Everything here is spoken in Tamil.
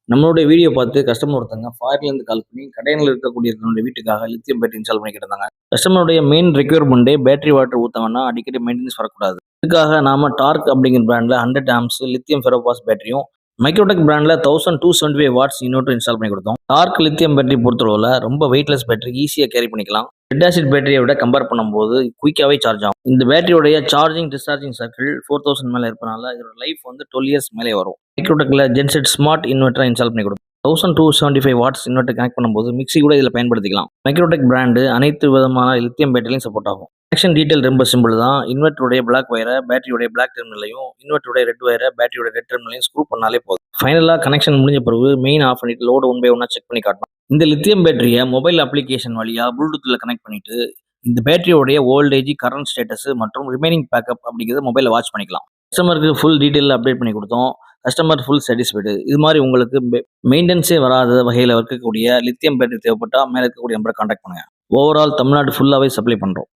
நம்மளுடைய வீடியோ பார்த்து கஸ்டமர் ஒருத்தங்க ஃபாரின்லேருந்து கால் பண்ணி கடையில் இருக்கக்கூடிய தன்னுடைய வீட்டுக்காக லித்தியம் பேட்டரி இன்ஸ்டால் பண்ணிக்கிட்டு இருந்தாங்க. கஸ்டமருடைய மெயின் ரெக்யர்மெண்ட்டே பேட்டரி வாட்டர் ஊற்றாங்கன்னா அடிக்கடி மெயின்டெனன்ஸ் வரக்கூடாது. இதுக்காக நாம டார்க் அப்படிங்கிற பிராண்டில் 100 ஆம்ஸ் லித்தியம் ஃபெரோபாஸ் பேட்டரியும், மைக்ரோடெக் பிராண்டில் 1275 வாட்ஸ் இன்வெர்ட்டர் இன்ஸ்டால் பண்ணி கொடுத்தோம். டார்க் லித்தியம் பேட்டரி பொறுத்தளவில் ரொம்ப வெயிட்லெஸ் பேட்டரி, ஈஸியாக கேரி பண்ணிக்கலாம். லெட் ஆசிட் பேட்டரியை விட கம்பேர் பண்ணும்போது குயிக்காகவே சார்ஜ் ஆகும். இந்த பேட்டரியோடைய சார்ஜிங் டிஸ்சார்ஜிங் சர்க்கிள் 4000 மேலே இருப்பனால இதோட லைஃப் வந்து 12 இயர்ஸ் மேலே வரும். மைக்ரோடெக்கில் ஜென்செட் ஸ்மார்ட் இன்வெர்ட்டர் இன்ஸ்டால் பண்ணி கொடுக்கும். 1275 வாட்ஸ் இன்வெர்ட்டர் கனெக்ட் பண்ணும்போது மிக்ஸி கூட இதில் பயன்படுத்திக்கலாம். மைக்ரோடெக் பிராண்டு அனைத்து விதமான லித்தியம் பேட்டரியும் சப்போர்ட் ஆகும். கனெக்ஷன் டீடைல் ரொம்ப சிம்பிள் தான். இன்வெர்ட்டருடைய பிளாக் வயரை பேட்டரியோட பிளாக் டெர்மினலையும், இன்வெர்ட்டருடைய ரெட் வயரை பேட்டரியோட ரெட் டெர்மினலையும் ஸ்க்ரூ பண்ணாலே போதும். ஃபைனலாக கனெக்ஷன் முடிஞ்ச பிறகு மெயின் ஆஃப் பண்ணிட்டு லோடு ஒன் பை ஒன்னா செக் பண்ணி காட்டணும். இந்த லித்தியம் பேட்டரியை மொபைல் அப்ளிகேஷன் வழியாக ப்ளூடூத்தில் கனெக்ட் பண்ணிட்டு இந்த பேட்டரியோடைய ஓல்டேஜ், கரண்ட் ஸ்டேட்டஸ் மற்றும் ரிமைனிங் பேக்கப் அப்படிங்கிறத மொபைலில் வாட்ச் பண்ணிக்கலாம். கஸ்டமருக்கு ஃபுல் டீட்டெயில் அப்டேட் பண்ணி கொடுத்தோம். Customer full satisfied. இது மாதிரி உங்களுக்கு மெயின்டெனன்ஸே வராத வகையில் இருக்கக்கூடிய லித்தியம் பேட்டரி தேவைப்பட்டால் மேலே இருக்கக்கூடிய நம்பரை கான்டாக்ட் பண்ணுங்கள். ஓவரால் தமிழ்நாடு ஃபுல்லாகவே சப்ளை பண்ணுறோம்.